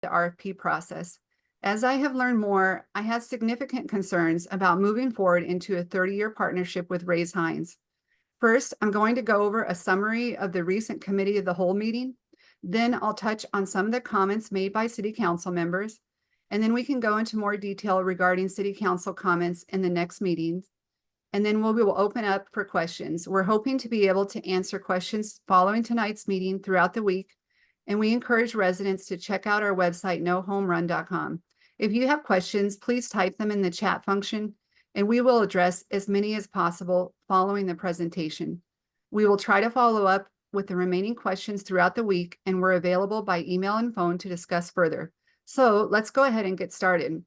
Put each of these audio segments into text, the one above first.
the RFP process. As I have learned more, I have significant concerns about moving forward into a 30-year partnership with Rays-Hines. First, I'm going to go over a summary of the recent committee of the whole meeting. Then I'll touch on some of the comments made by city council members. And then we can go into more detail regarding city council comments in the next meetings. And then we will open up for questions. We're hoping to be able to answer questions following tonight's meeting throughout the week. And we encourage residents to check out our website, nohomerun.com. If you have questions, please type them in the chat function, and we will address as many as possible following the presentation. We will try to follow up with the remaining questions throughout the week, and we're available by email and phone to discuss further. So let's go ahead and get started.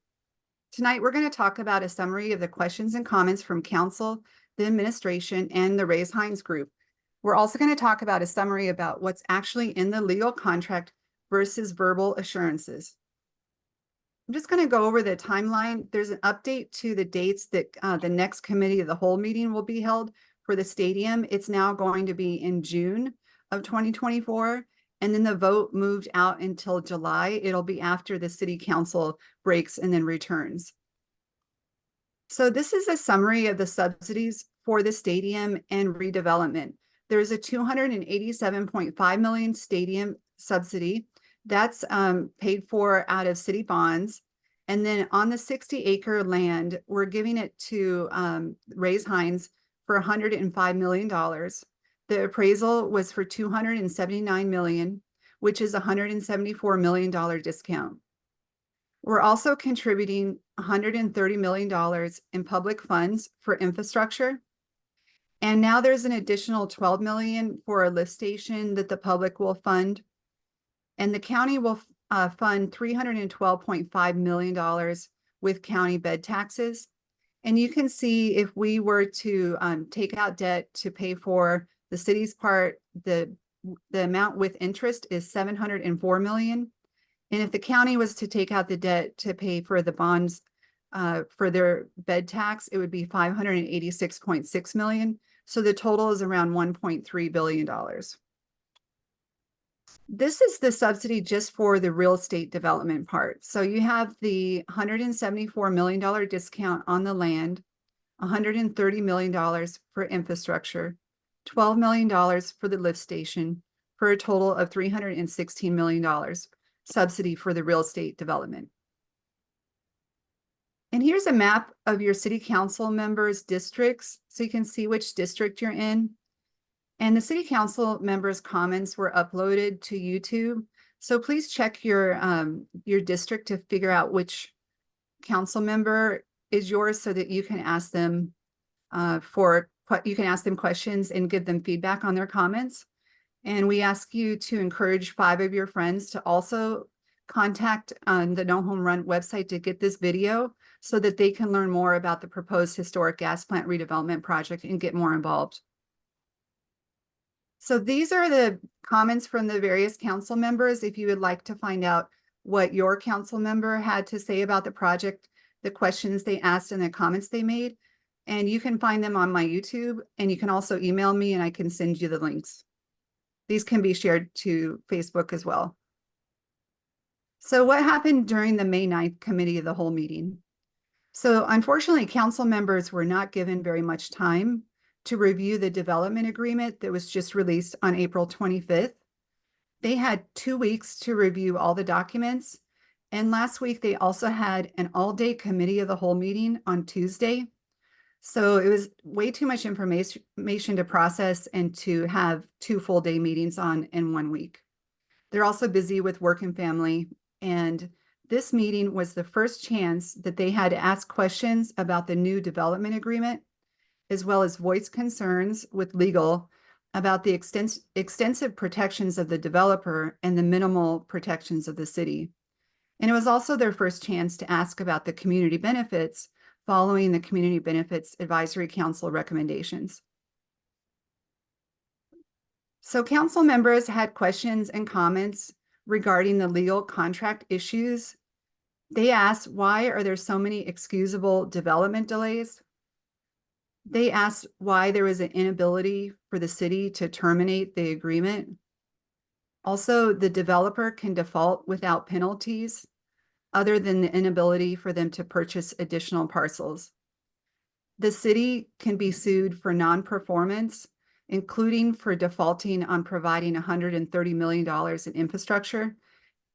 Tonight, we're going to talk about a summary of the questions and comments from council, the administration, and the Rays-Hines group. We're also going to talk about a summary about what's actually in the legal contract versus verbal assurances. I'm just going to go over the timeline. There's an update to the dates that the next committee of the whole meeting will be held for the stadium. It's now going to be in June of 2024. And then the vote moved out until July. It'll be after the city council breaks and then returns. So this is a summary of the subsidies for the stadium and redevelopment. There's a $287.5 million stadium subsidy that's paid for out of city bonds. And then on the 60-acre land, we're giving it to Rays-Hines for $105 million. The appraisal was for $279 million, which is a $174 million discount. We're also contributing $130 million in public funds for infrastructure. And now there's an additional $12 million for a lift station that the public will fund. And the county will fund $312.5 million with county bed taxes. And you can see if we were to take out debt to pay for the city's part, the amount with interest is $704 million. And if the county was to take out the debt to pay for the bonds for their bed tax, it would be $586.6 million. So the total is around $1.3 billion. This is the subsidy just for the real estate development part. So you have the $174 million discount on the land, $130 million for infrastructure, $12 million for the lift station, for a total of $316 million subsidy for the real estate development. And here's a map of your city council members' districts, so you can see which district you're in. And the city council members' comments were uploaded to YouTube. So please check your district to figure out which council member is yours so that you can ask them questions and give them feedback on their comments. And we ask you to encourage 5 of your friends to also contact the No Home Run website to get this video so that they can learn more about the proposed historic gas plant redevelopment project and get more involved. So these are the comments from the various council members. If you would like to find out what your council member had to say about the project, the questions they asked and the comments they made, and you can find them on my YouTube, and you can also email me and I can send you the links. These can be shared to Facebook as well. So what happened during the May 9th committee of the whole meeting? So unfortunately, council members were not given very much time to review the development agreement that was just released on April 25th. They had 2 weeks to review all the documents. And last week, they also had an all-day committee of the whole meeting on Tuesday. So it was way too much information to process and to have 2 full-day meetings on in 1 week. They're also busy with work and family. And this meeting was the first chance that they had to ask questions about the new development agreement, as well as voice concerns with legal about the extensive protections of the developer and the minimal protections of the city. And it was also their first chance to ask about the community benefits following the Community Benefits Advisory Council recommendations. So council members had questions and comments regarding the legal contract issues. They asked, why are there so many excusable development delays? They asked why there was an inability for the city to terminate the agreement. Also, the developer can default without penalties, other than the inability for them to purchase additional parcels. The city can be sued for non-performance, including for defaulting on providing $130 million in infrastructure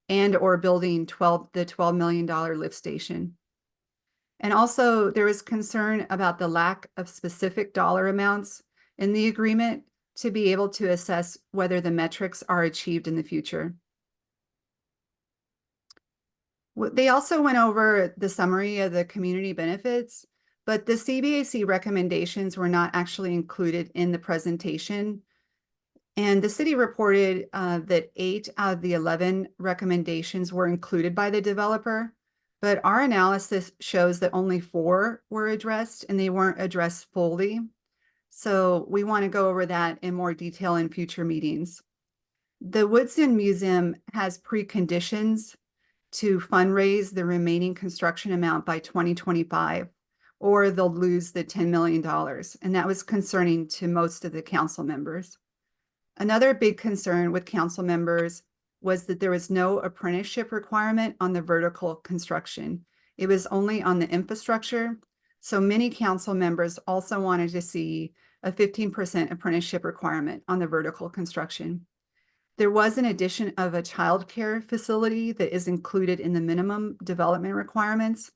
and or building the $12 million lift station. And also, there is concern about the lack of specific dollar amounts in the agreement to be able to assess whether the metrics are achieved in the future. They also went over the summary of the community benefits, but the CBAC recommendations were not actually included in the presentation. And the city reported that 8 out of the 11 recommendations were included by the developer, but our analysis shows that only 4 were addressed and they weren't addressed fully. So we want to go over that in more detail in future meetings. The Woodson Museum has preconditions to fundraise the remaining construction amount by 2025, or they'll lose the $10 million. And that was concerning to most of the council members. Another big concern with council members was that there was no apprenticeship requirement on the vertical construction. It was only on the infrastructure. So many council members also wanted to see a 15% apprenticeship requirement on the vertical construction. There was an addition of a childcare facility that is included in the minimum development requirements,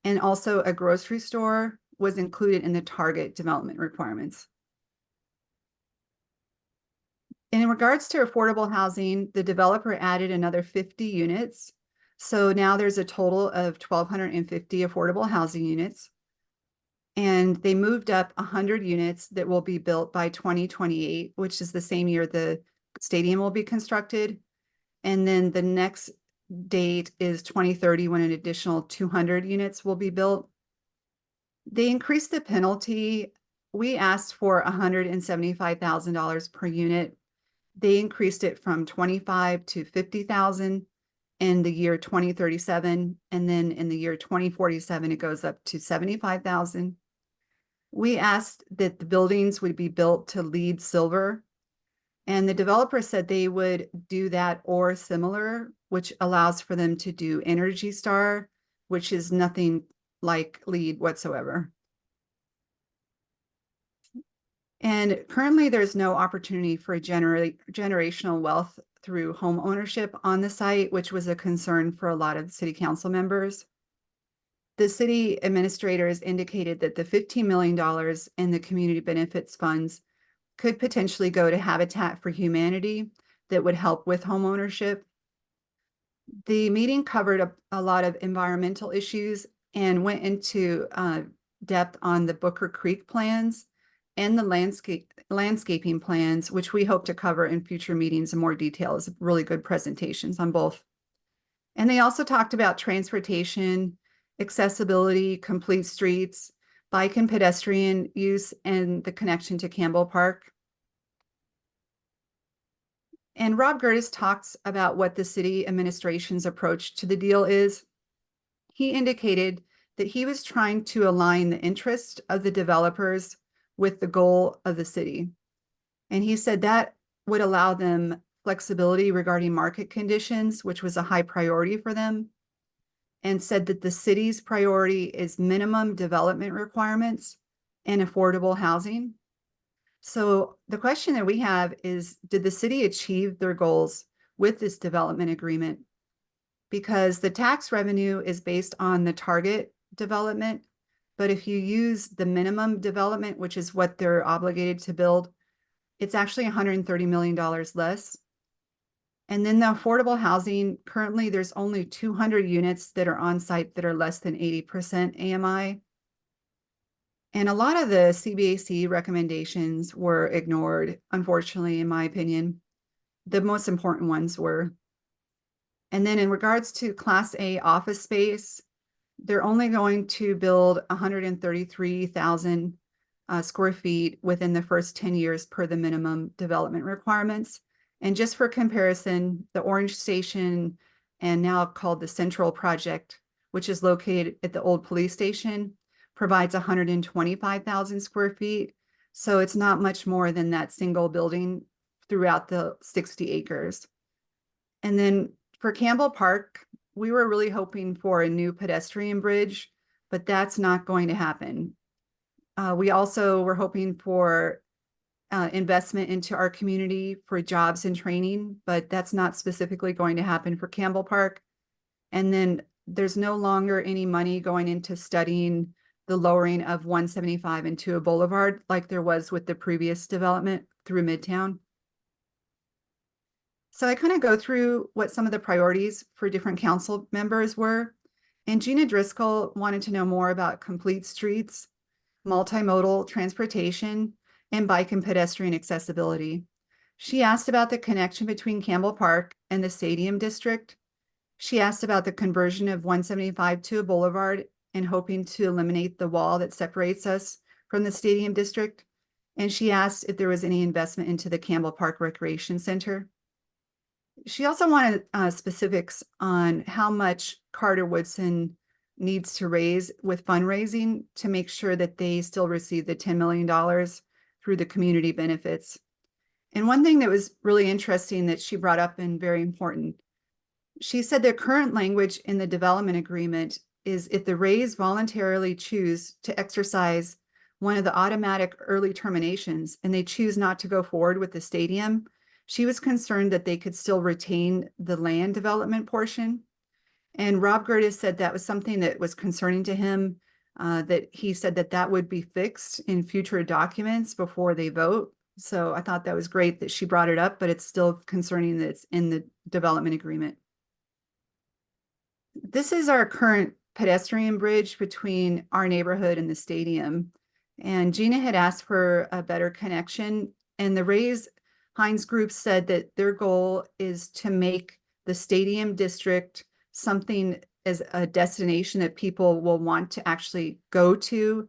and also a grocery store was included in the target development requirements. In regards to affordable housing, the developer added another 50 units. So now there's a total of 1,250 affordable housing units. And they moved up 100 units that will be built by 2028, which is the same year the stadium will be constructed. And then the next date is 2030, when an additional 200 units will be built. They increased the penalty. We asked for $175,000 per unit. They increased it from 25 to 50,000 in the year 2037, and then in the year 2047 it goes up to 75,000. We asked that the buildings would be built to LEED Silver, and the developer said they would do that or similar, which allows for them to do Energy Star, which is nothing like LEED whatsoever. And currently there's no opportunity for generational wealth through home ownership on the site, which was a concern for a lot of city council members. The city administrators indicated that the $15 million in the community benefits funds could potentially go to Habitat for Humanity that would help with home ownership. The meeting covered a lot of environmental issues and went into depth on the Booker Creek plans and the landscaping plans, which we hope to cover in future meetings in more detail. It's really good presentations on both. And they also talked about transportation, accessibility, complete streets, bike and pedestrian use, and the connection to Campbell Park. And Rob Gertis talks about what the city administration's approach to the deal is. He indicated that he was trying to align the interest of the developers with the goal of the city. And he said that would allow them flexibility regarding market conditions, which was a high priority for them, and said that the city's priority is minimum development requirements and affordable housing. So the question that we have is, did the city achieve their goals with this development agreement? Because the tax revenue is based on the target development, but if you use the minimum development, which is what they're obligated to build, it's actually $130 million less. And then the affordable housing, currently there's only 200 units that are on site that are less than 80% AMI. And a lot of the CBAC recommendations were ignored, unfortunately, in my opinion. The most important ones were. And then in regards to Class A office space, they're only going to build 133,000 square feet within the first 10 years per the minimum development requirements. And just for comparison, the Orange Station, and now called the Central Project, which is located at the old police station, provides 125,000 square feet. So it's not much more than that single building throughout the 60 acres. And then for Campbell Park, we were really hoping for a new pedestrian bridge, but that's not going to happen. We also were hoping for investment into our community for jobs and training, but that's not specifically going to happen for Campbell Park. And then there's no longer any money going into studying the lowering of 175 into a boulevard like there was with the previous development through Midtown. So I kind of go through what some of the priorities for different council members were. And Gina Driscoll wanted to know more about complete streets, multimodal transportation, and bike and pedestrian accessibility. She asked about the connection between Campbell Park and the Stadium District. She asked about the conversion of 175 to a boulevard and hoping to eliminate the wall that separates us from the Stadium District. And she asked if there was any investment into the Campbell Park Recreation Center. She also wanted specifics on how much Carter Woodson needs to raise with fundraising to make sure that they still receive the $10 million through the community benefits. And one thing that was really interesting that she brought up and very important, she said the current language in the development agreement is if the Rays voluntarily choose to exercise one of the automatic early terminations and they choose not to go forward with the stadium, she was concerned that they could still retain the land development portion. And Rob Gertis said that was something that was concerning to him, that he said that that would be fixed in future documents before they vote. So I thought that was great that she brought it up, but it's still concerning that it's in the development agreement. This is our current pedestrian bridge between our neighborhood and the stadium. And Gina had asked for a better connection, and the Rays-Hines group said that their goal is to make the stadium district something as a destination that people will want to actually go to.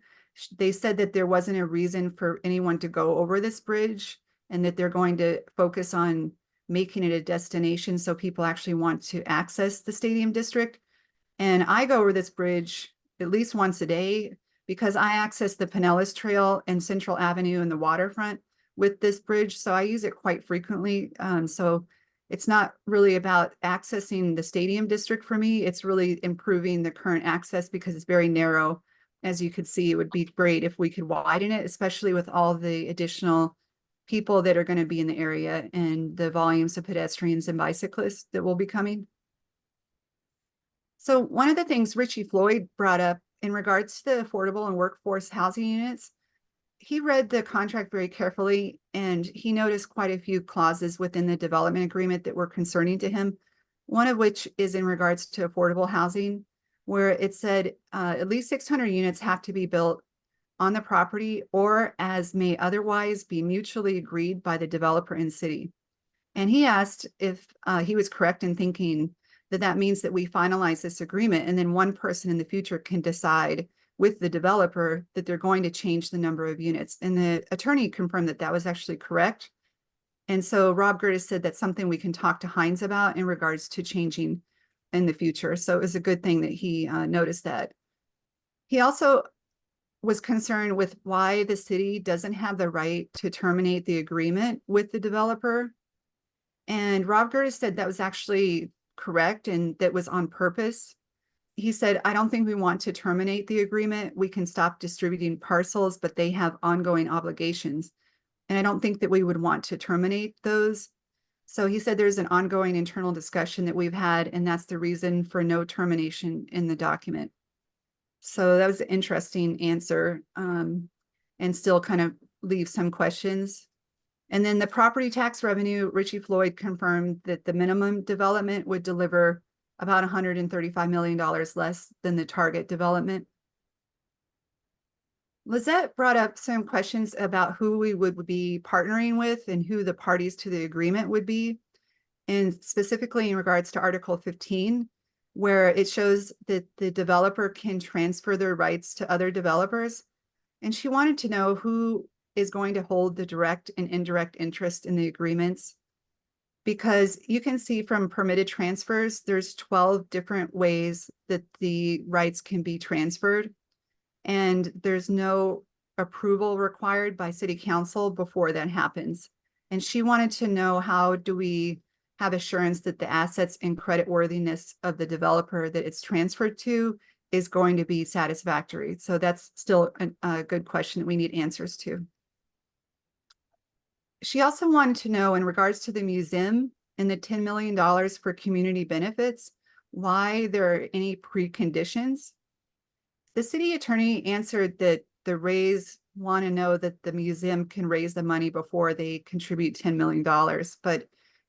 They said that there wasn't a reason for anyone to go over this bridge and that they're going to focus on making it a destination so people actually want to access the stadium district. And I go over this bridge at least once a day because I access the Pinellas Trail and Central Avenue and the waterfront with this bridge. So I use it quite frequently. So it's not really about accessing the stadium district for me. It's really improving the current access because it's very narrow. As you could see, it would be great if we could widen it, especially with all the additional people that are going to be in the area and the volumes of pedestrians and bicyclists that will be coming. So one of the things Richie Floyd brought up in regards to the affordable and workforce housing units, he read the contract very carefully and he noticed quite a few clauses within the development agreement that were concerning to him. One of which is in regards to affordable housing, where it said at least 600 units have to be built on the property or as may otherwise be mutually agreed by the developer and city. And he asked if he was correct in thinking that that means that we finalize this agreement and then one person in the future can decide with the developer that they're going to change the number of units. And the attorney confirmed that that was actually correct. And so Rob Gertis said that's something we can talk to Hines about in regards to changing in the future. So it was a good thing that he noticed that. He also was concerned with why the city doesn't have the right to terminate the agreement with the developer. And Rob Gertis said that was actually correct and that was on purpose. He said, I don't think we want to terminate the agreement. We can stop distributing parcels, but they have ongoing obligations. And I don't think that we would want to terminate those. So he said there's an ongoing internal discussion that we've had, and that's the reason for no termination in the document. So that was an interesting answer, and still kind of leaves some questions. And then the property tax revenue, Richie Floyd confirmed that the minimum development would deliver about $135 million less than the target development. Lizette brought up some questions about who we would be partnering with and who the parties to the agreement would be. And specifically in regards to Article 15, where it shows that the developer can transfer their rights to other developers. And she wanted to know who is going to hold the direct and indirect interest in the agreements. Because you can see from permitted transfers, there's 12 different ways that the rights can be transferred. And there's no approval required by city council before that happens. And she wanted to know, how do we have assurance that the assets and creditworthiness of the developer that it's transferred to is going to be satisfactory. So that's still a good question that we need answers to. She also wanted to know, in regards to the museum and the $10 million for community benefits, why there are any preconditions. The city attorney answered that the Rays want to know that the museum can raise the money before they contribute $10 million. But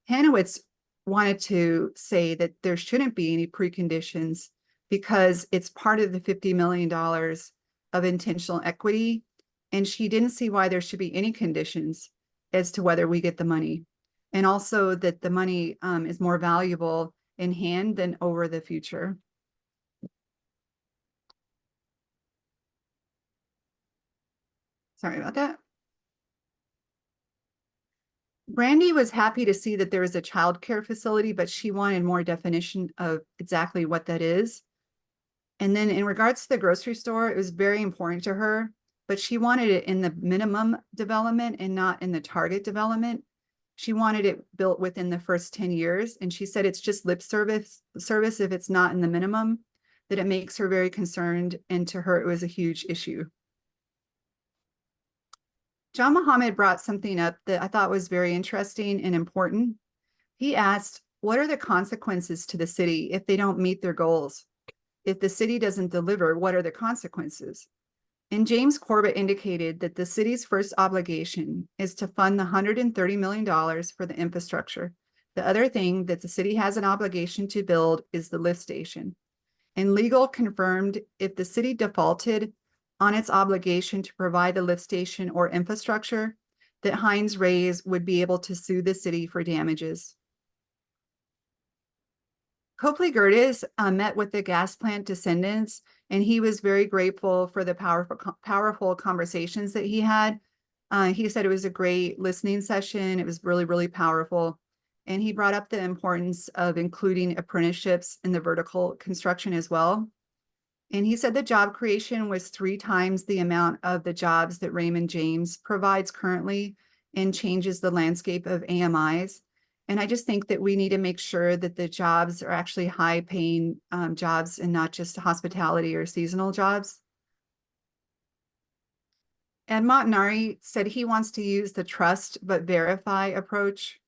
Hanowitz wanted to say that there shouldn't be any preconditions because it's part of the $50 million of intentional equity. And she didn't see why there should be any conditions as to whether we get the money. And also that the money is more valuable in hand than over the future. Sorry about that. Brandy was happy to see that there was a child care facility, but she wanted more definition of exactly what that is. And then in regards to the grocery store, it was very important to her, but she wanted it in the minimum development and not in the target development. She wanted it built within the first 10 years. And she said it's just lip service if it's not in the minimum, that it makes her very concerned. And to her, it was a huge issue. John Muhammad brought something up that I thought was very interesting and important. He asked, what are the consequences to the city if they don't meet their goals? If the city doesn't deliver, what are the consequences? And James Corbett indicated that the city's first obligation is to fund the $130 million for the infrastructure. The other thing that the city has an obligation to build is the lift station. And legal confirmed if the city defaulted on its obligation to provide the lift station or infrastructure, that Hines Rays would be able to sue the city for damages. Copley Gertis met with the gas plant descendants, and he was very grateful for the powerful conversations that he had. He said it was a great listening session. It was really, really powerful. And he brought up the importance of including apprenticeships in the vertical construction as well. And he said the job creation was 3 times the amount of the jobs that Raymond James provides currently and changes the landscape of AMIs. And I just think that we need to make sure that the jobs are actually high paying jobs and not just hospitality or seasonal jobs. And Montanari said he wants to use the trust but verify approach.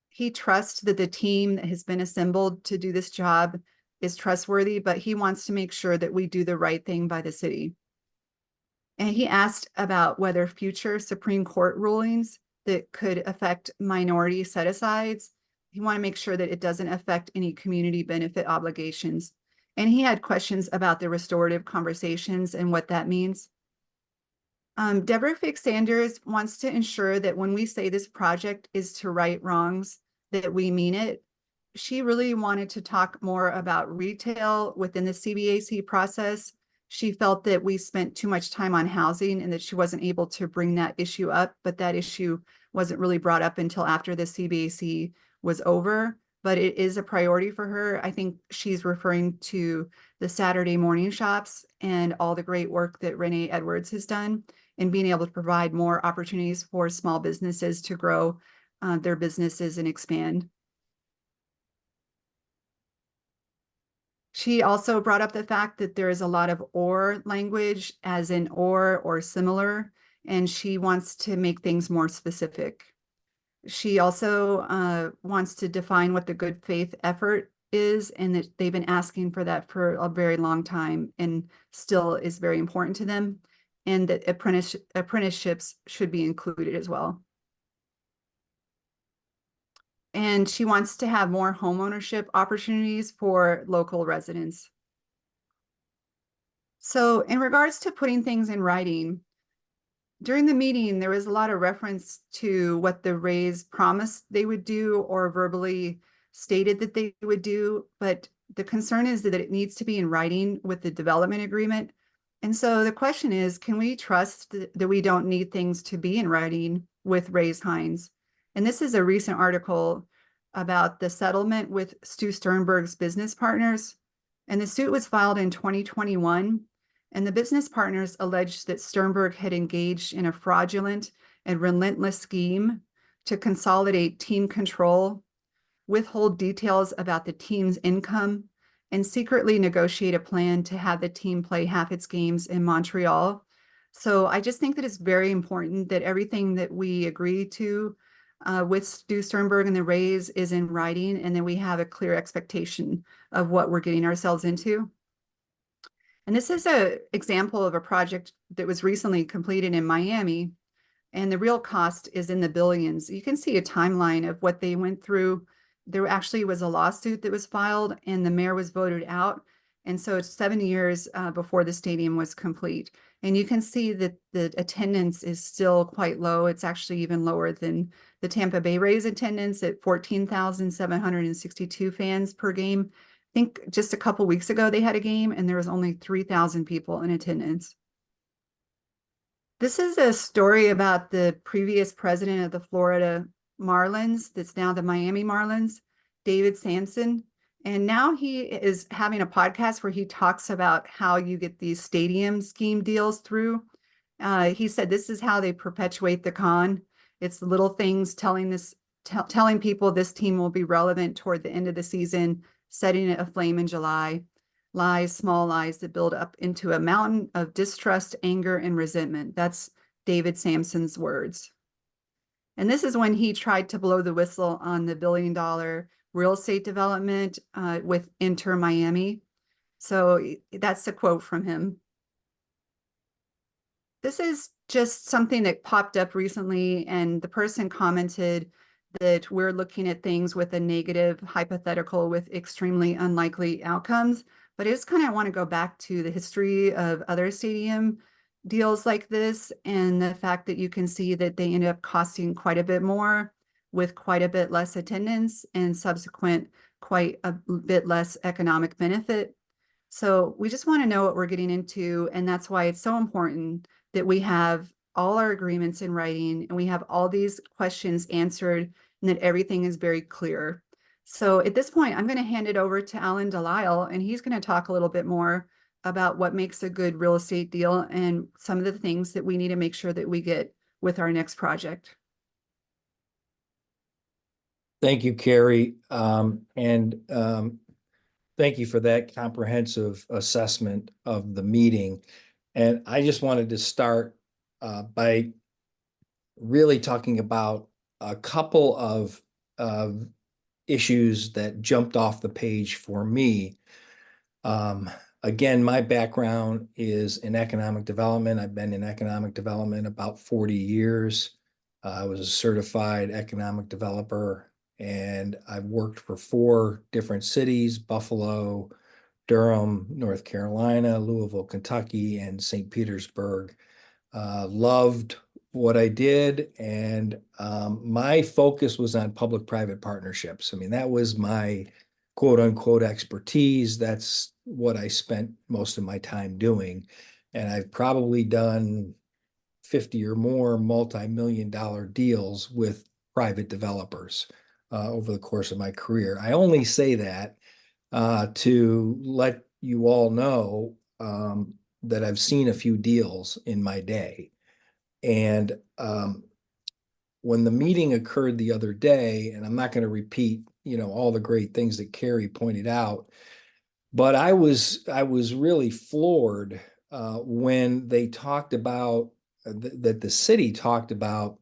He trusts that the team that has been assembled to do this job is trustworthy, but he wants to make sure that we do the right thing by the city. And he asked about whether future Supreme Court rulings that could affect minority set-asides, you want to make sure that it doesn't affect any community benefit obligations. And he had questions about the restorative conversations and what that means. Deborah Fix Sanders wants to ensure that when we say this project is to right wrongs, that we mean it. She really wanted to talk more about retail within the CBAC process. She felt that we spent too much time on housing and that she wasn't able to bring that issue up, but that issue wasn't really brought up until after the CBAC was over, but it is a priority for her. I think she's referring to the Saturday morning shops and all the great work that Renee Edwards has done in being able to provide more opportunities for small businesses to grow their businesses and expand. She also brought up the fact that there is a lot of or language, as in or similar, and she wants to make things more specific. She also wants to define what the good faith effort is, and that they've been asking for that for a very long time and still is very important to them, and that apprenticeships should be included as well. And she wants to have more homeownership opportunities for local residents. So in regards to putting things in writing, during the meeting, there was a lot of reference to what the Rays promised they would do or verbally stated that they would do, but the concern is that it needs to be in writing with the development agreement. And so the question is, can we trust that we don't need things to be in writing with Rays-Hines? And this is a recent article about the settlement with Stu Sternberg's business partners. And the suit was filed in 2021. And the business partners alleged that Sternberg had engaged in a fraudulent and relentless scheme to consolidate team control, withhold details about the team's income, and secretly negotiate a plan to have the team play half its games in Montreal. So I just think that it's very important that everything that we agree to with Stu Sternberg and the Rays is in writing, and then we have a clear expectation of what we're getting ourselves into. And this is an example of a project that was recently completed in Miami, and the real cost is in the billions. You can see a timeline of what they went through. There actually was a lawsuit that was filed, and the mayor was voted out. And so it's 7 years before the stadium was complete. And you can see that the attendance is still quite low. It's actually even lower than the Tampa Bay Rays attendance at 14,762 fans per game. I think just a couple weeks ago they had a game and there was only 3,000 people in attendance. This is a story about the previous president of the Florida Marlins, that's now the Miami Marlins, David Sampson. And now he is having a podcast where he talks about how you get these stadium scheme deals through. He said this is how they perpetuate the con. It's little things telling people this team will be relevant toward the end of the season, setting it aflame in July. Lies, small lies that build up into a mountain of distrust, anger, and resentment. That's David Sampson's words. And this is when he tried to blow the whistle on the billion-dollar real estate development with Inter Miami. So that's a quote from him. This is just something that popped up recently, and the person commented that we're looking at things with a negative hypothetical with extremely unlikely outcomes. But I just kind of want to go back to the history of other stadium deals like this, and the fact that you can see that they ended up costing quite a bit more with quite a bit less attendance and subsequent quite a bit less economic benefit. So we just want to know what we're getting into, and that's why it's so important that we have all our agreements in writing and we have all these questions answered and that everything is very clear. So at this point, I'm going to hand it over to Alan DeLisle, and he's going to talk a little bit more about what makes a good real estate deal and some of the things that we need to make sure that we get with our next project. Thank you, Carrie. Thank you for that comprehensive assessment of the meeting. And I just wanted to start by really talking about a couple of issues that jumped off the page for me. Again, my background is in economic development. I've been in economic development about 40 years. I was a certified economic developer, and I've worked for 4 different cities: Buffalo, Durham, North Carolina, Louisville, Kentucky, and St. Petersburg. Loved what I did, and my focus was on public-private partnerships. I mean, that was my quote-unquote expertise. That's what I spent most of my time doing, and I've probably done 50 or more multi-million-dollar deals with private developers over the course of my career. I only say that to let you all know that I've seen a few deals in my day. And when the meeting occurred the other day, and I'm not going to repeat, all the great things that Carrie pointed out, but I was really floored when they talked about that the city talked about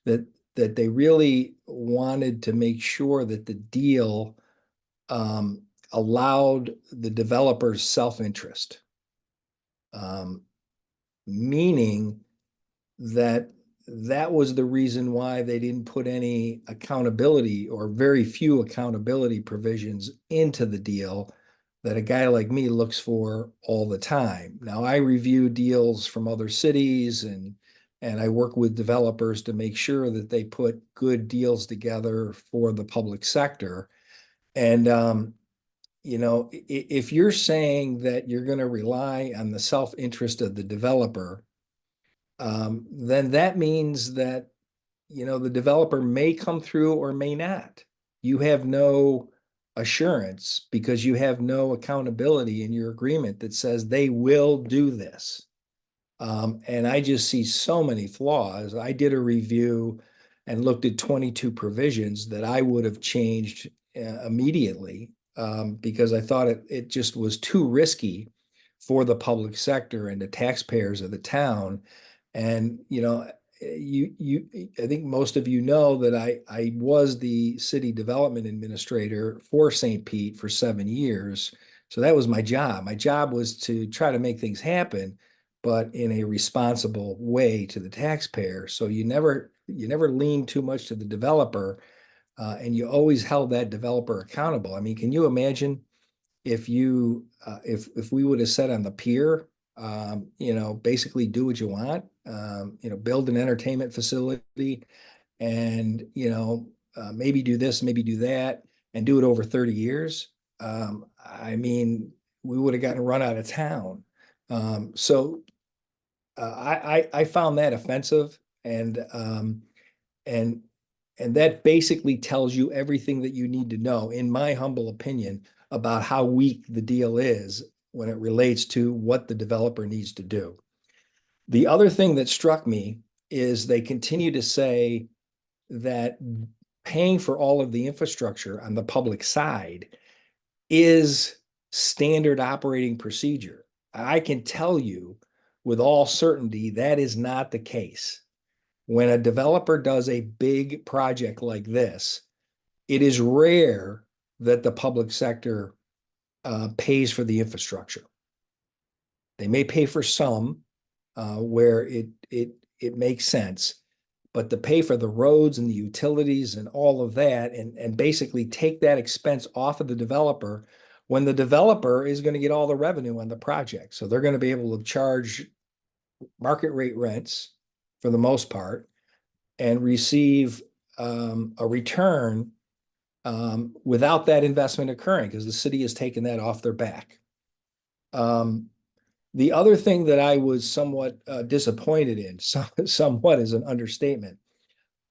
that they really wanted to make sure that the deal allowed the developer's self-interest, meaning that was the reason why they didn't put any accountability or very few accountability provisions into the deal that a guy like me looks for all the time. Now, I review deals from other cities, and I work with developers to make sure that they put good deals together for the public sector. And if you're saying that you're going to rely on the self-interest of the developer, then that means that, the developer may come through or may not. You have no assurance because you have no accountability in your agreement that says they will do this. And I just see so many flaws. I did a review and looked at 22 provisions that I would have changed immediately because I thought it just was too risky for the public sector and the taxpayers of the town. And, I think most of you know that I was the city development administrator for St. Pete for 7 years. So that was my job. My job was to try to make things happen, but in a responsible way to the taxpayer. So you never lean too much to the developer, and you always held that developer accountable. I mean, can you imagine if we would have said on the pier, basically do what you want, build an entertainment facility and, maybe do this, maybe do that, and do it over 30 years. I mean, we would have gotten run out of town. So I found that offensive, and and that basically tells you everything that you need to know, in my humble opinion, about how weak the deal is when it relates to what the developer needs to do. The other thing that struck me is they continue to say that paying for all of the infrastructure on the public side is standard operating procedure. I can tell you with all certainty that is not the case. When a developer does a big project like this, it is rare that the public sector pays for the infrastructure. They may pay for some where it makes sense, but to pay for the roads and the utilities and all of that, and basically take that expense off of the developer, when the developer is going to get all the revenue on the project. So they're going to be able to charge market rate rents for the most part and receive a return without that investment occurring because the city has taken that off their back. The other thing that I was somewhat disappointed in, somewhat is an understatement.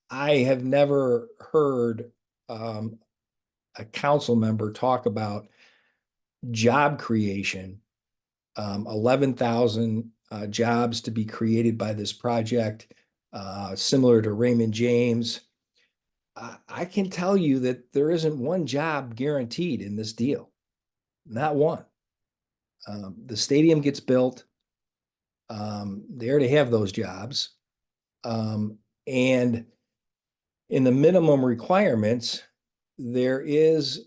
I have never heard a council member talk about job creation, 11,000 jobs to be created by this project, similar to Raymond James. I can tell you that there isn't one job guaranteed in this deal, not one. The stadium gets built. They already have those jobs. And in the minimum requirements, there is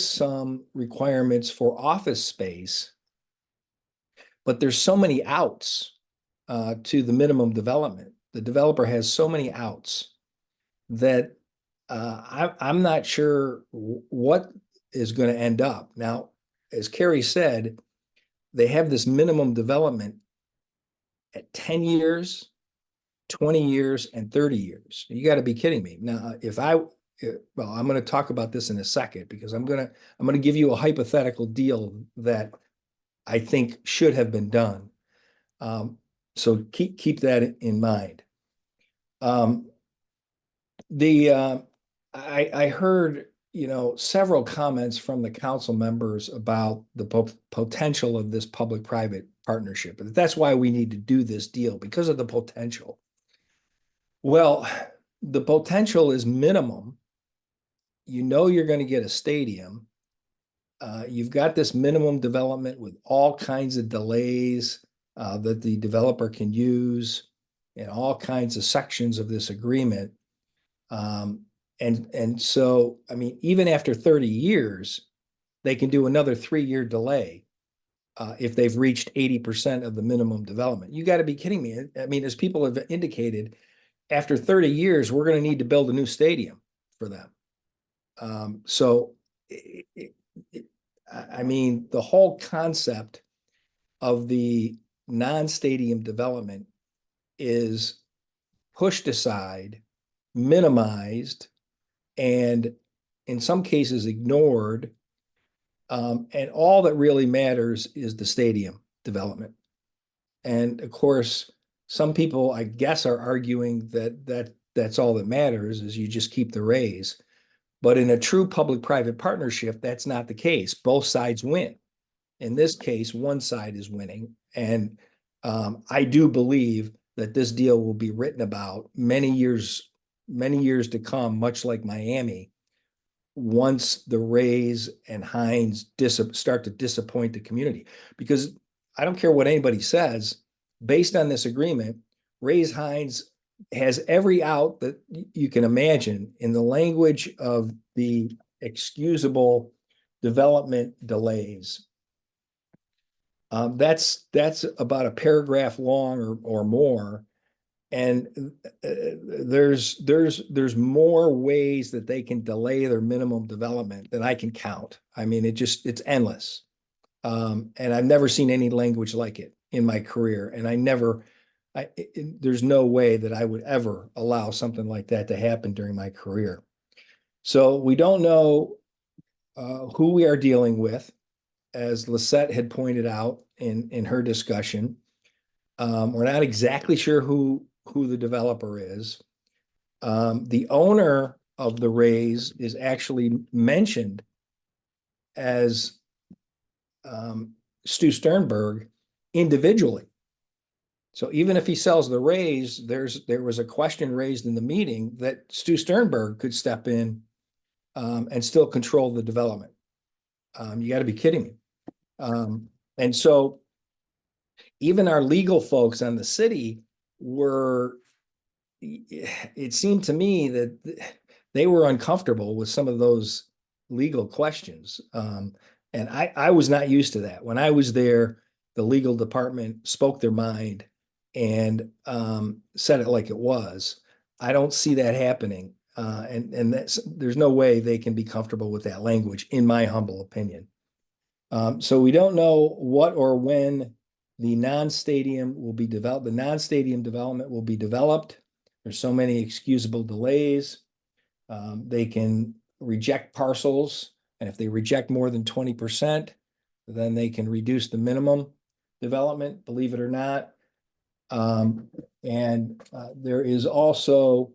some requirements for office space, but there's so many outs to the minimum development. The developer has so many outs that I'm not sure what is going to end up. Now, as Carrie said, they have this minimum development at 10 years, 20 years, and 30 years. You got to be kidding me. Now, I'm going to talk about this in a second because I'm going to give you a hypothetical deal that I think should have been done. So keep that in mind. I heard, several comments from the council members about the potential of this public-private partnership. But that's why we need to do this deal, because of the potential. Well, the potential is minimum. You're going to get a stadium. You've got this minimum development with all kinds of delays that the developer can use in all kinds of sections of this agreement. And so, I mean, even after 30 years, they can do another 3-year delay if they've reached 80% of the minimum development. You got to be kidding me. I mean, as people have indicated, after 30 years, we're going to need to build a new stadium for them. I mean, the whole concept of the non-stadium development is pushed aside, minimized, and in some cases ignored. And all that really matters is the stadium development. And of course, some people, I guess, are arguing that that's all that matters, is you just keep the Rays. But in a true public-private partnership, that's not the case. Both sides win. In this case, one side is winning. And I do believe that this deal will be written about many years to come, much like Miami, once the Rays and Hines start to disappoint the community. Because I don't care what anybody says, based on this agreement, Rays-Hines has every out that you can imagine in the language of the excusable development delays. That's about a paragraph long or more. And there's more ways that they can delay their minimum development than I can count. I mean, it's endless. And I've never seen any language like it in my career. And there's no way that I would ever allow something like that to happen during my career. So we don't know who we are dealing with, as Lisette had pointed out in her discussion. We're not exactly sure who the developer is. The owner of the Rays is actually mentioned as Stu Sternberg individually. So even if he sells the Rays, there was a question raised in the meeting that Stu Sternberg could step in and still control the development. You got to be kidding me. And so even our legal folks on the city it seemed to me that they were uncomfortable with some of those legal questions. And I was not used to that. When I was there, the legal department spoke their mind and said it like it was. I don't see that happening. And there's no way they can be comfortable with that language, in my humble opinion. So we don't know what or when the non-stadium will be developed. The non-stadium development will be developed. There's so many excusable delays. They can reject parcels, and if they reject more than 20%, then they can reduce the minimum development, believe it or not. There is also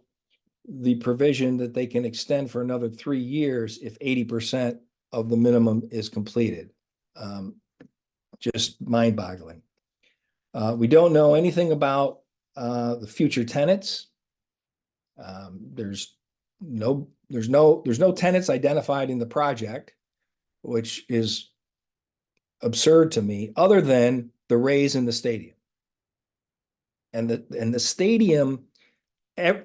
the provision that they can extend for another 3 years if 80% of the minimum is completed. Just mind-boggling. We don't know anything about the future tenants. There's no tenants identified in the project, which is absurd to me, other than the Rays in the stadium. And the stadium,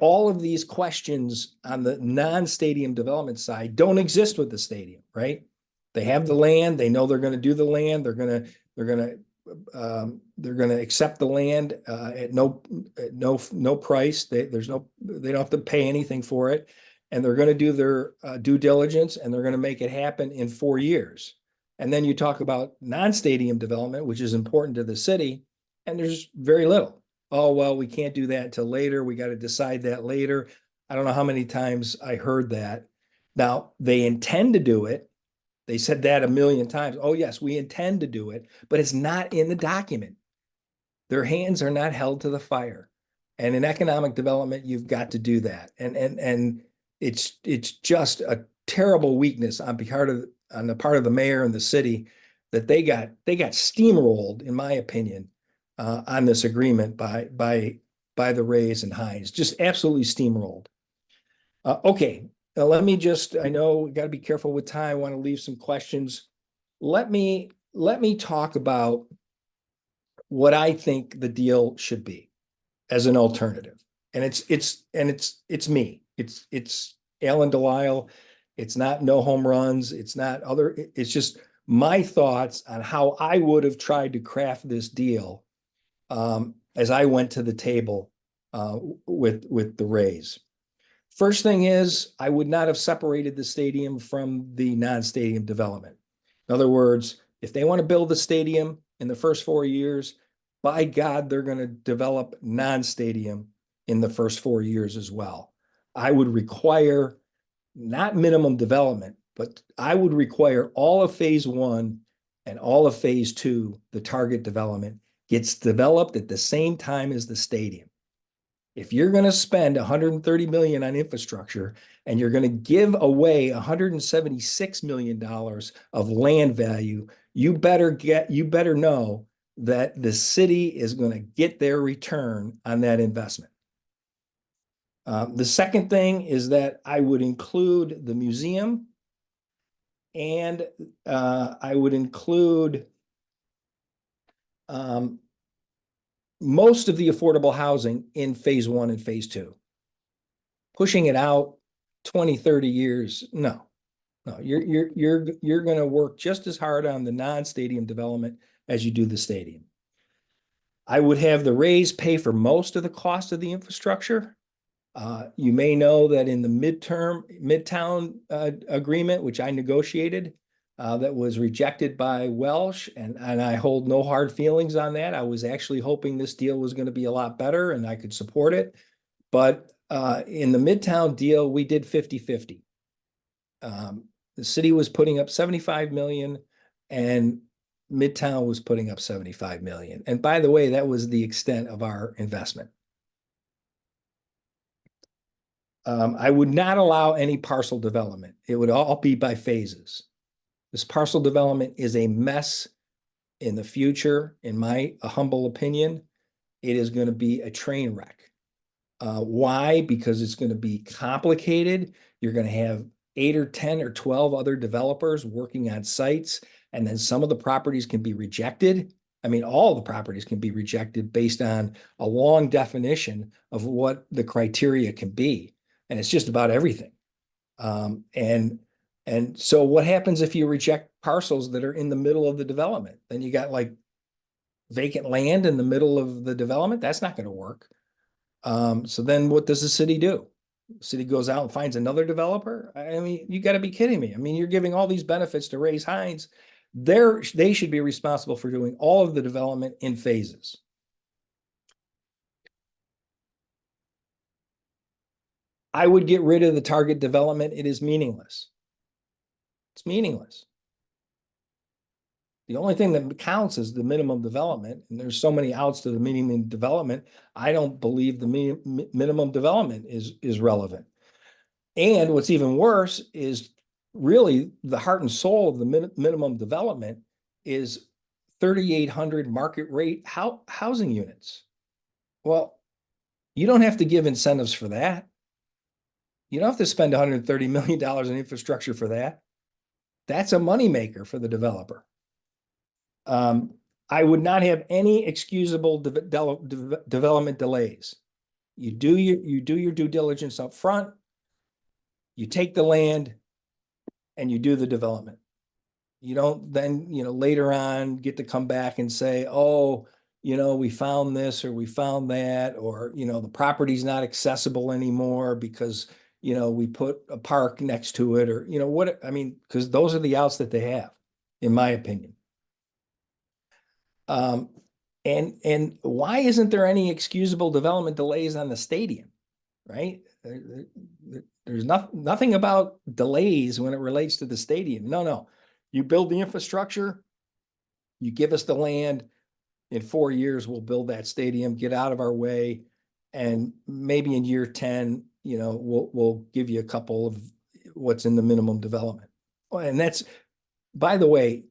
all of these questions on the non-stadium development side don't exist with the stadium, right? They have the land. They know they're going to do the land. They're going to accept the land at no price. They don't have to pay anything for it, and they're going to do their due diligence, and they're going to make it happen in 4 years. And then you talk about non-stadium development, which is important to the city, and there's very little. Oh, well, we can't do that until later. We got to decide that later. I don't know how many times I heard that. Now, they intend to do it. They said that a million times. Oh, yes, we intend to do it, but it's not in the document. Their hands are not held to the fire. And in economic development, you've got to do that. And it's just a terrible weakness on the part of the mayor and the city that they got steamrolled, in my opinion, on this agreement by the Rays and Hines, just absolutely steamrolled. Okay, now I know we got to be careful with time. I want to leave some questions. Let me talk about what I think the deal should be as an alternative. And it's me. It's Alan DeLisle. It's not No Home Runs. It's not other. It's just my thoughts on how I would have tried to craft this deal as I went to the table with the Rays. First thing is, I would not have separated the stadium from the non-stadium development. In other words, if they want to build the stadium in the first 4 years, by God, they're going to develop non-stadium in the first 4 years as well. I would require not minimum development, but I would require all of phase 1 and all of phase 2, the target development, gets developed at the same time as the stadium. If you're going to spend $130 million on infrastructure and you're going to give away $176 million of land value, you better know that the city is going to get their return on that investment. The second thing is that I would include the museum And I would include most of the affordable housing in phase 1 and phase 2. Pushing it out 20, 30 years, no. No, you're going to work just as hard on the non-stadium development as you do the stadium. I would have the Rays pay for most of the cost of the infrastructure. You may know that in the Midtown agreement, which I negotiated, that was rejected by Welsh, and I hold no hard feelings on that. I was actually hoping this deal was going to be a lot better and I could support it. But in the Midtown deal, we did 50-50. The city was putting up 75 million and Midtown was putting up 75 million. And by the way, that was the extent of our investment. I would not allow any parcel development. It would all be by phases. This parcel development is a mess in the future, in my humble opinion. It is going to be a train wreck. Why? Because it's going to be complicated. You're going to have 8 or 10 or 12 other developers working on sites, and then some of the properties can be rejected. I mean, all the properties can be rejected based on a long definition of what the criteria can be. And it's just about everything. And so what happens if you reject parcels that are in the middle of the development? Then you got like vacant land in the middle of the development. That's not going to work. So then what does the city do? The city goes out and finds another developer. I mean, you got to be kidding me. I mean, you're giving all these benefits to Rays-Hines. They should be responsible for doing all of the development in phases. I would get rid of the target development. It is meaningless. It's meaningless. The only thing that counts is the minimum development, and there's so many outs to the minimum development. I don't believe the minimum development is relevant. And what's even worse is really the heart and soul of the minimum development is 3,800 market rate housing units. Well, you don't have to give incentives for that. You don't have to spend $130 million in infrastructure for that. That's a moneymaker for the developer. I would not have any excusable development delays. You do your due diligence up front. You take the land and you do the development. You don't then, later on get to come back and say, oh, we found this or we found that, or, the property's not accessible anymore because, we put a park next to it, or, because those are the outs that they have, in my opinion. And why isn't there any excusable development delays on the stadium, right? There's nothing about delays when it relates to the stadium. No. You build the infrastructure, you give us the land, in 4 years, we'll build that stadium, get out of our way. And maybe in year 10, we'll give you a couple of what's in the minimum development. And that's, by the way,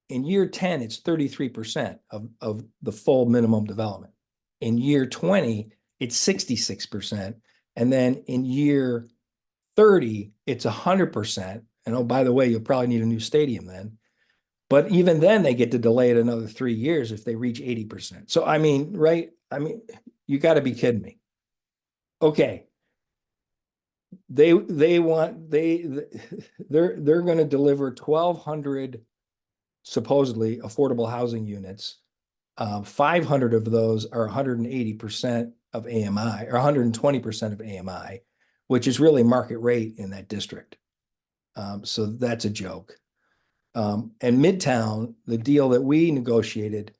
in year 10, it's 33% of the full minimum development. In year 20, it's 66%. And then in year 30, it's 100%. And oh, by the way, you'll probably need a new stadium then. But even then, they get to delay it another 3 years if they reach 80%. So, I mean, right? I mean, you got to be kidding me. Okay. They're going to deliver 1,200 supposedly affordable housing units. 500 of those are 180% of AMI or 120% of AMI, which is really market rate in that district. So that's a joke. And Midtown, the deal that we negotiated,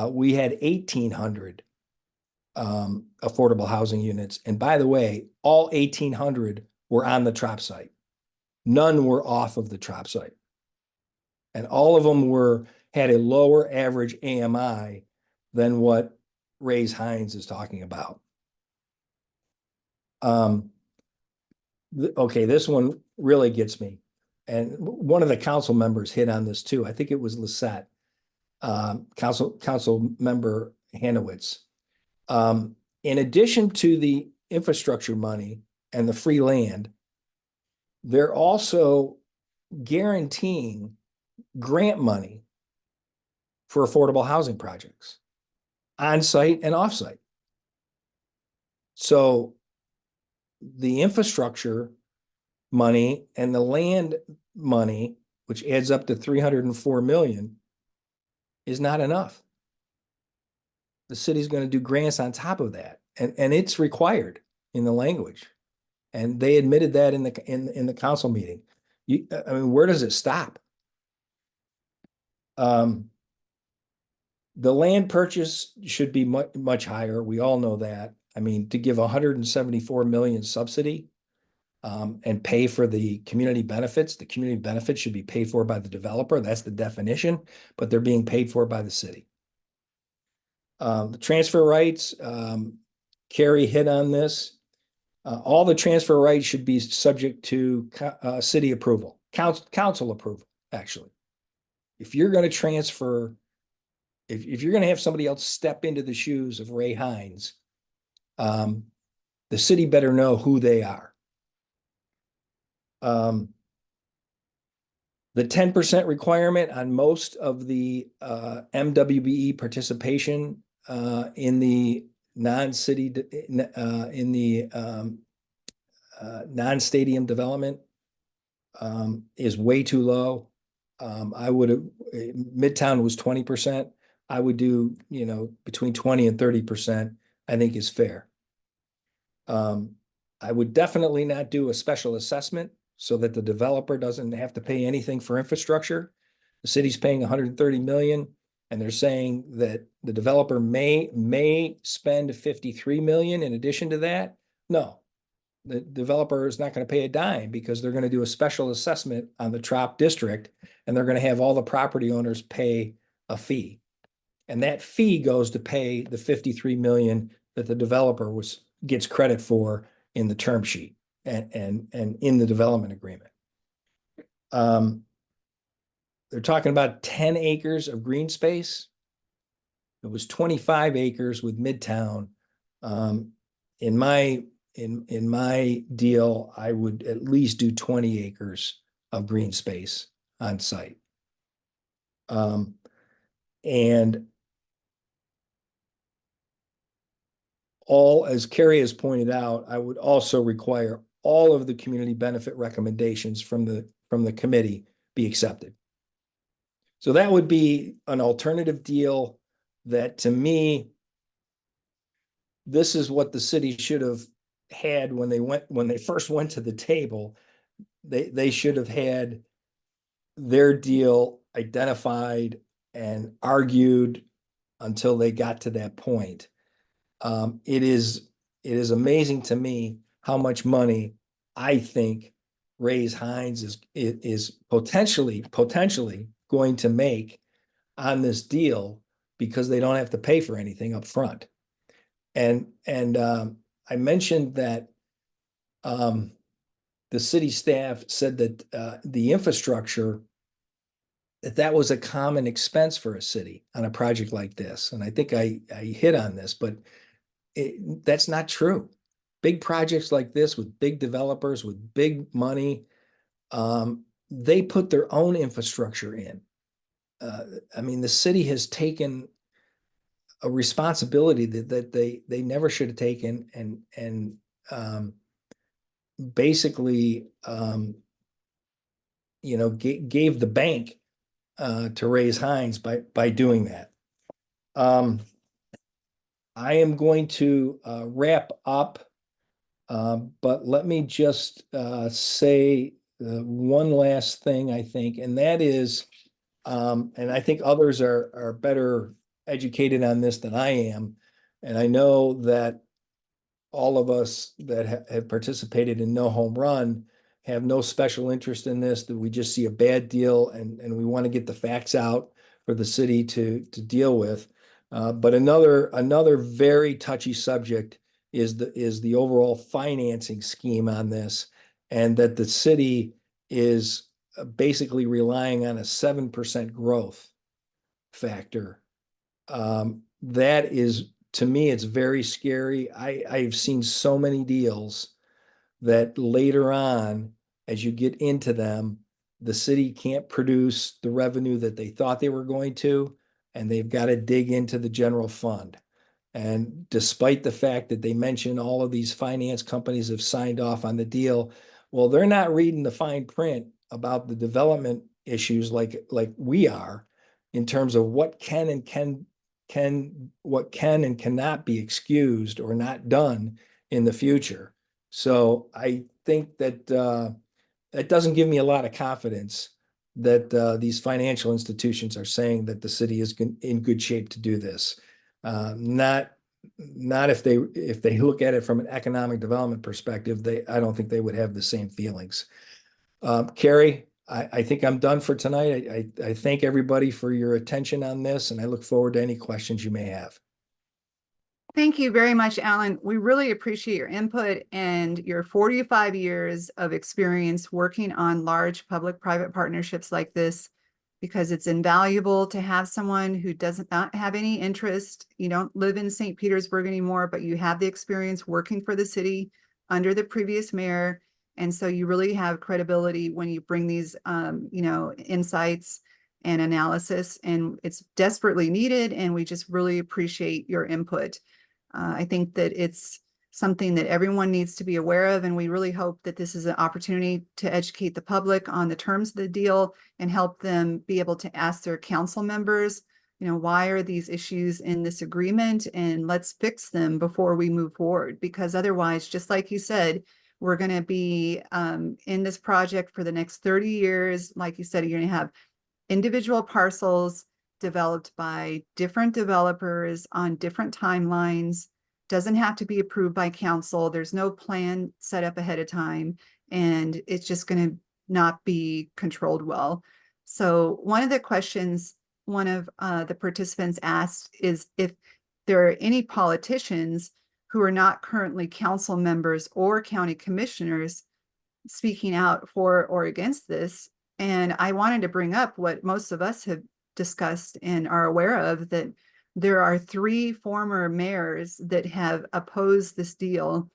we had 1,800 affordable housing units. And by the way, all 1,800 were on the trop site. None were off of the trop site. And all of them had a lower average AMI than what Rays-Hines is talking about. Okay, this one really gets me. And one of the council members hit on this too. I think it was Lissette, council member Hanowitz. In addition to the infrastructure money and the free land, they're also guaranteeing grant money for affordable housing projects on site and off site. So the infrastructure money and the land money, which adds up to 304 million, is not enough. The city's going to do grants on top of that, and it's required in the language, and they admitted that in the council meeting. I mean, where does it stop? The land purchase should be much higher. We all know that. I mean, to give 174 million subsidy and pay for the community benefits should be paid for by the developer. That's the definition, but they're being paid for by the city. The transfer rights, Carrie hit on this. All the transfer rights should be subject to city approval, council approval, actually. If you're going to transfer, if you're going to have somebody else step into the shoes of Rays-Hines, the city better know who they are. The 10% requirement on most of the MWBE participation in the non-city non-stadium development is way too low. I would have Midtown was 20%. I would do, between 20 and 30%, I think is fair. I would definitely not do a special assessment so that the developer doesn't have to pay anything for infrastructure. The city's paying 130 million, and they're saying that the developer may spend 53 million in addition to that. No, the developer is not going to pay a dime because they're going to do a special assessment on the Trop district, and they're going to have all the property owners pay a fee. And that fee goes to pay the 53 million that the developer gets credit for in the term sheet and in the development agreement. They're talking about 10 acres of green space. It was 25 acres with Midtown. In my deal, I would at least do 20 acres of green space on site. And as Carrie has pointed out, I would also require all of the community benefit recommendations from the committee be accepted. So that would be an alternative deal that, to me, this is what the city should have had when they first went to the table. They should have had their deal identified and argued until they got to that point. It is amazing to me how much money I think Rays-Hines is potentially going to make on this deal because they don't have to pay for anything up front. And I mentioned that the city staff said that the infrastructure, that was a common expense for a city on a project like this. And I think I hit on this, but that's not true. Big projects like this with big developers, with big money, they put their own infrastructure in. I mean, the city has taken a responsibility that they never should have taken, and basically, gave the bank to Rays-Hines by doing that. I am going to wrap up, but let me just say one last thing, I think, and that is, and I think others are better educated on this than I am, and I know that all of us that have participated in No Home Run have no special interest in this, that we just see a bad deal and we want to get the facts out for the city to deal with. But another very touchy subject is the overall financing scheme on this, and that the city is basically relying on a 7% growth factor. That is, to me, it's very scary. I've seen so many deals that later on, as you get into them, the city can't produce the revenue that they thought they were going to, and they've got to dig into the general fund. And despite the fact that they mention all of these finance companies have signed off on the deal, well, they're not reading the fine print about the development issues like we are in terms of what can and cannot be excused or not done in the future. So I think that that doesn't give me a lot of confidence that these financial institutions are saying that the city is in good shape to do this. Not if they look at it from an economic development perspective, I don't think they would have the same feelings. Carrie, I think I'm done for tonight. I thank everybody for your attention on this, and I look forward to any questions you may have. Thank you very much, Alan. We really appreciate your input and your 45 years of experience working on large public-private partnerships like this, because it's invaluable to have someone who does not have any interest. You don't live in St. Petersburg anymore, but you have the experience working for the city under the previous mayor. And so you really have credibility when you bring these, insights and analysis, and it's desperately needed. And we just really appreciate your input. I think that it's something that everyone needs to be aware of, and we really hope that this is an opportunity to educate the public on the terms of the deal and help them be able to ask their council members, why are these issues in this agreement, and let's fix them before we move forward. Because otherwise, just like you said, we're going to be in this project for the next 30 years. Like you said, you're going to have individual parcels developed by different developers on different timelines. Doesn't have to be approved by council. There's no plan set up ahead of time, and it's just going to not be controlled well. So one of the questions one of the participants asked is if there are any politicians who are not currently council members or county commissioners speaking out for or against this. And I wanted to bring up what most of us have discussed and are aware of, that there are 3 former mayors that have opposed this deal,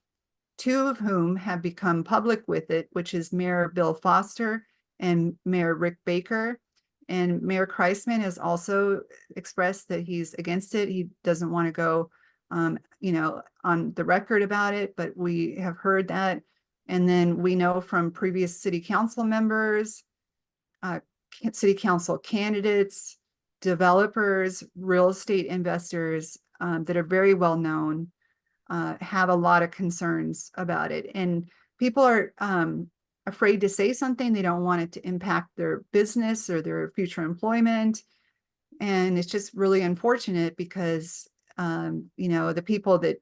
2 of whom have become public with it, which is Mayor Bill Foster and Mayor Rick Baker. And Mayor Kreisman has also expressed that he's against it. He doesn't want to go, on the record about it, but we have heard that. And then we know from previous city council members, city council candidates, developers, real estate investors that are very well known, have a lot of concerns about it. And people are afraid to say something. They don't want it to impact their business or their future employment. And it's just really unfortunate because, the people that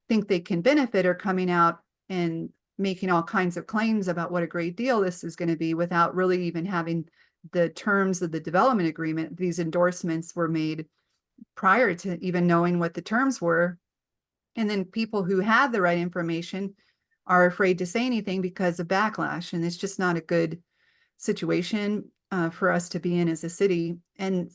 think they can benefit are coming out and making all kinds of claims about what a great deal this is going to be without really even having the terms of the development agreement. These endorsements were made prior to even knowing what the terms were. And then people who have the right information are afraid to say anything because of backlash. And it's just not a good situation for us to be in as a city. And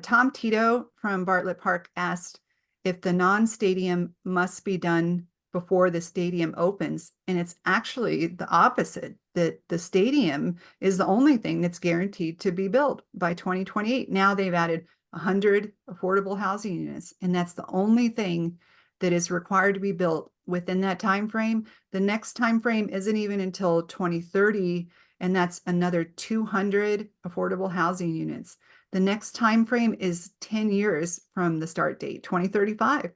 Tom Tito from Bartlett Park asked if the non-stadium must be done before the stadium opens. And it's actually the opposite, that the stadium is the only thing that's guaranteed to be built by 2028. Now they've added 100 affordable housing units, and that's the only thing that is required to be built within that time frame. The next time frame isn't even until 2030, and that's another 200 affordable housing units. The next time frame is 10 years from the start date, 2035.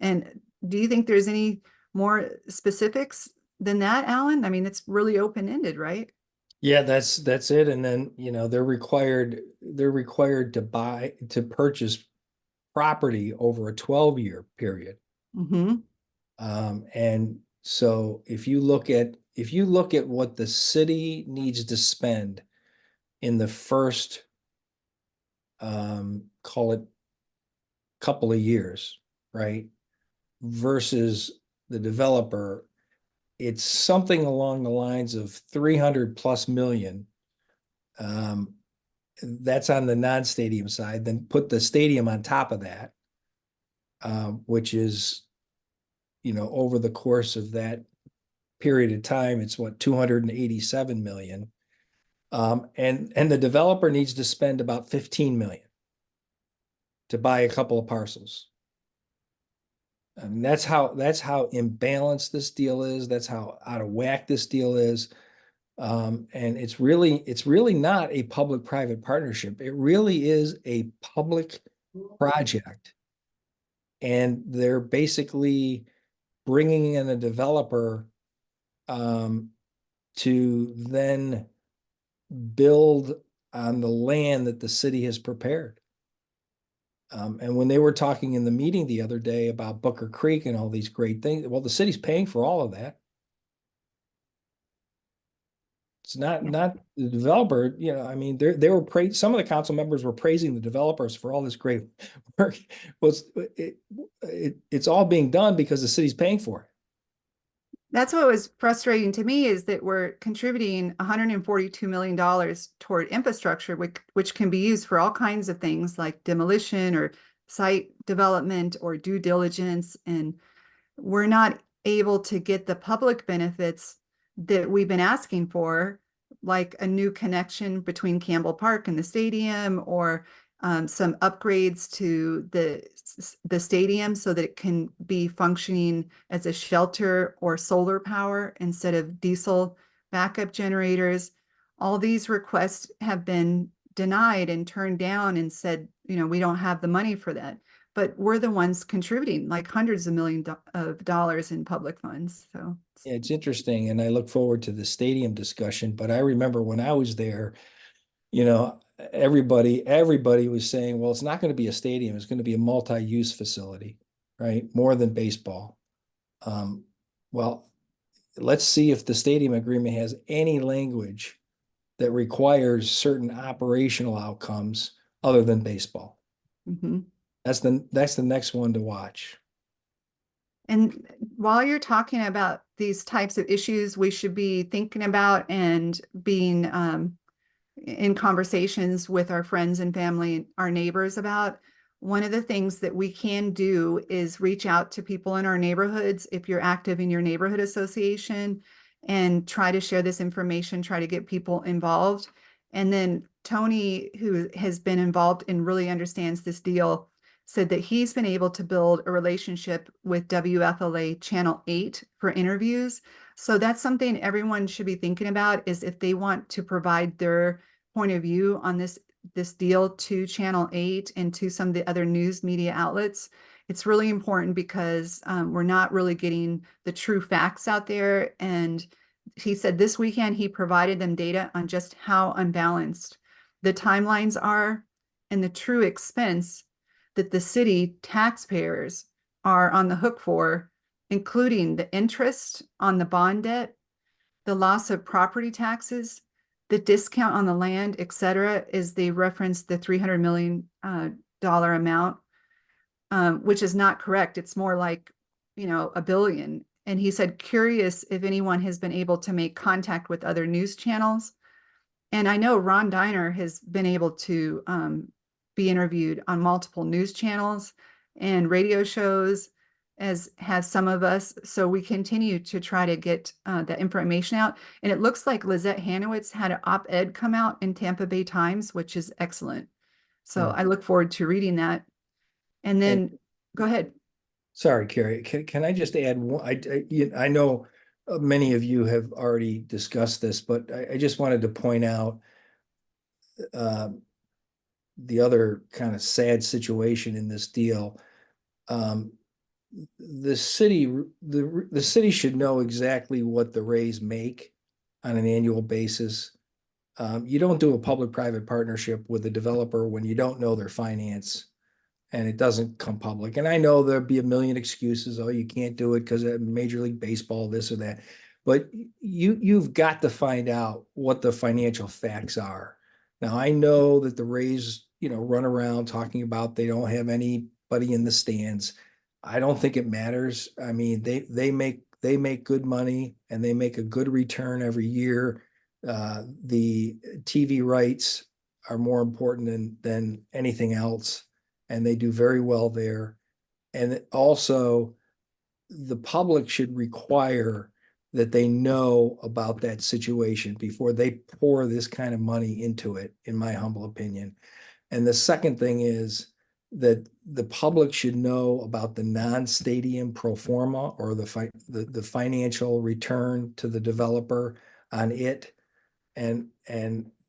And do you think there's any more specifics than that, Alan? I mean, it's really open-ended, right? Yeah, that's it. And then, they're required to purchase property over a 12-year period. Mm-hmm. And so if you look at what the city needs to spend in the first call it couple of years, right? Versus the developer, it's something along the lines of 300 plus million. That's on the non-stadium side. Then put the stadium on top of that, which is, over the course of that period of time, it's what, 287 million. And the developer needs to spend about 15 million to buy a couple of parcels. And that's how imbalanced this deal is. That's how out of whack this deal is. And it's really not a public-private partnership. It really is a public project. And they're basically bringing in a developer to then build on the land that the city has prepared. And when they were talking in the meeting the other day about Booker Creek and all these great things, well, the city's paying for all of that. It's not the developer, I mean, they were some of the council members were praising the developers for all this great work. Well, it's all being done because the city's paying for it. That's what was frustrating to me, is that we're contributing $142 million toward infrastructure, which can be used for all kinds of things like demolition or site development or due diligence. And we're not able to get the public benefits that we've been asking for, like a new connection between Campbell Park and the stadium, or some upgrades to the stadium so that it can be functioning as a shelter or solar power instead of diesel backup generators. All these requests have been denied and turned down and said, we don't have the money for that. But we're the ones contributing like hundreds of millions of dollars in public funds. So Yeah, it's interesting, and I look forward to the stadium discussion. But I remember when I was there, everybody was saying, well, it's not going to be a stadium, it's going to be a multi-use facility, right? More than baseball. Well, let's see if the stadium agreement has any language that requires certain operational outcomes other than baseball. mhm. That's the next one to watch. And while you're talking about these types of issues we should be thinking about and being in conversations with our friends and family, our neighbors about, one of the things that we can do is reach out to people in our neighborhoods, if you're active in your neighborhood association, and try to share this information, try to get people involved. And then Tony, who has been involved and really understands this deal, said that he's been able to build a relationship with WFLA Channel 8 for interviews. So that's something everyone should be thinking about, is if they want to provide their point of view on this deal to Channel 8 and to some of the other news media outlets. It's really important because we're not really getting the true facts out there. And he said this weekend he provided them data on just how unbalanced the timelines are and the true expense that the city taxpayers are on the hook for, including the interest on the bond debt, the loss of property taxes, the discount on the land, et cetera, is they reference the $300 million amount, which is not correct. It's more like, $1 billion. And he said, curious if anyone has been able to make contact with other news channels. And I know Ron Diner has been able to be interviewed on multiple news channels and radio shows, as have some of us. So we continue to try to get that information out. And it looks like Lizette Hanowitz had an op-ed come out in Tampa Bay Times, which is excellent. So I look forward to reading that. And then go ahead. Sorry, Carrie, can I just add one? I know many of you have already discussed this, but I just wanted to point out the other kind of sad situation in this deal. The city should know exactly what the Rays make on an annual basis. You don't do a public-private partnership with a developer when you don't know their finance and it doesn't come public. And I know there'll be a million excuses. Oh, you can't do it because of Major League Baseball, this or that. But you've got to find out what the financial facts are. Now, I know that the Rays, run around talking about they don't have anybody in the stands. I don't think it matters. I mean, they make good money and they make a good return every year. The TV rights are more important than anything else, and they do very well there. And also, the public should require that they know about that situation before they pour this kind of money into it, in my humble opinion. And the second thing is that the public should know about the non-stadium pro forma, or the financial return to the developer on it. And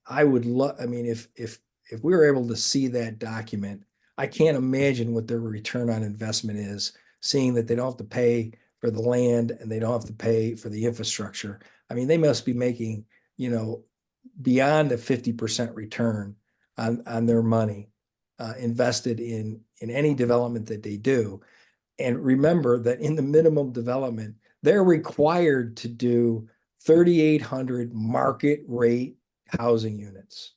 I would love, I mean, if we were able to see that document, I can't imagine what their return on investment is, seeing that they don't have to pay for the land and they don't have to pay for the infrastructure. I mean, they must be making, beyond a 50% return on their money invested in any development that they do. And remember that in the minimum development, they're required to do 3,800 market rate housing units.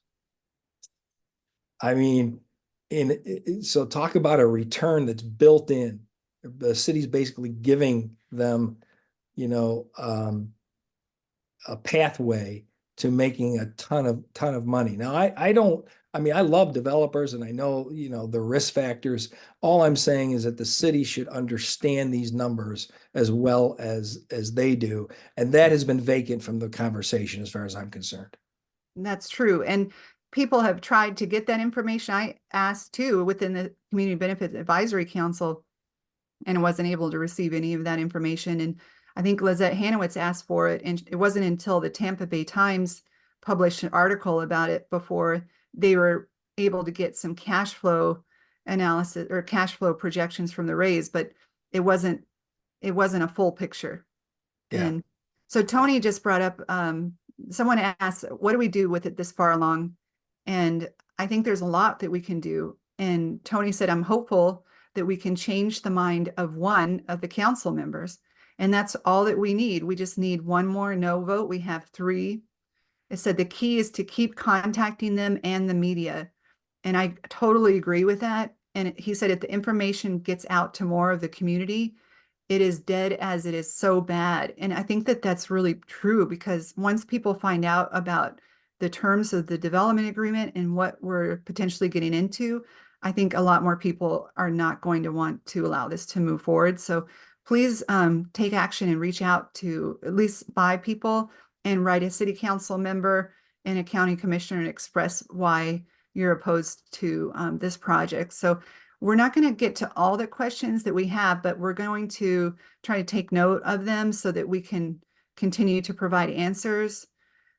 I mean, so talk about a return that's built in. The city's basically giving them, a pathway to making a ton of money. Now, I mean, I love developers and I know, the risk factors. All I'm saying is that the city should understand these numbers as well as they do. And that has been vacant from the conversation as far as I'm concerned. That's true. And people have tried to get that information. I asked too within the Community Benefits Advisory Council and wasn't able to receive any of that information. And I think Lizette Hanowitz asked for it, and it wasn't until the Tampa Bay Times published an article about it before they were able to get some cash flow analysis or cash flow projections from the Rays, but it wasn't a full picture. Yeah. And so Tony just brought up, someone asked, what do we do with it this far along? And I think there's a lot that we can do. And Tony said, I'm hopeful that we can change the mind of one of the council members. And that's all that we need. We just need one more no vote. We have 3. It said the key is to keep contacting them and the media. And I totally agree with that. And he said if the information gets out to more of the community, it is dead as it is so bad. And I think that that's really true, because once people find out about the terms of the development agreement and what we're potentially getting into, I think a lot more people are not going to want to allow this to move forward. So please take action and reach out to at least 5 people and write a city council member and a county commissioner and express why you're opposed to this project. So we're not going to get to all the questions that we have, but we're going to try to take note of them so that we can continue to provide answers,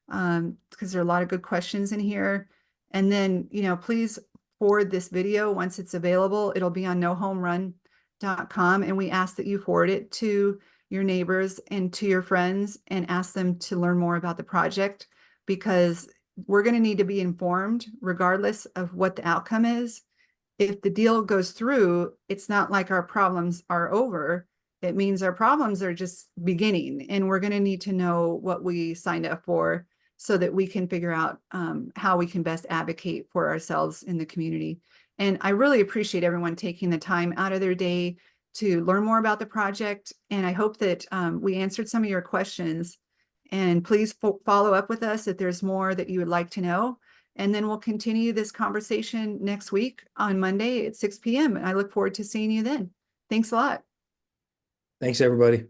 because there are a lot of good questions in here. And then, please forward this video once it's available. It'll be on nohomerun.com, and we ask that you forward it to your neighbors and to your friends and ask them to learn more about the project, because we're going to need to be informed regardless of what the outcome is. If the deal goes through, it's not like our problems are over. It means our problems are just beginning, and we're going to need to know what we signed up for so that we can figure out how we can best advocate for ourselves in the community. And I really appreciate everyone taking the time out of their day to learn more about the project. And I hope that we answered some of your questions. And please follow up with us if there's more that you would like to know. And then we'll continue this conversation next week on Monday at 6 p.m. And I look forward to seeing you then. Thanks a lot. Thanks, everybody.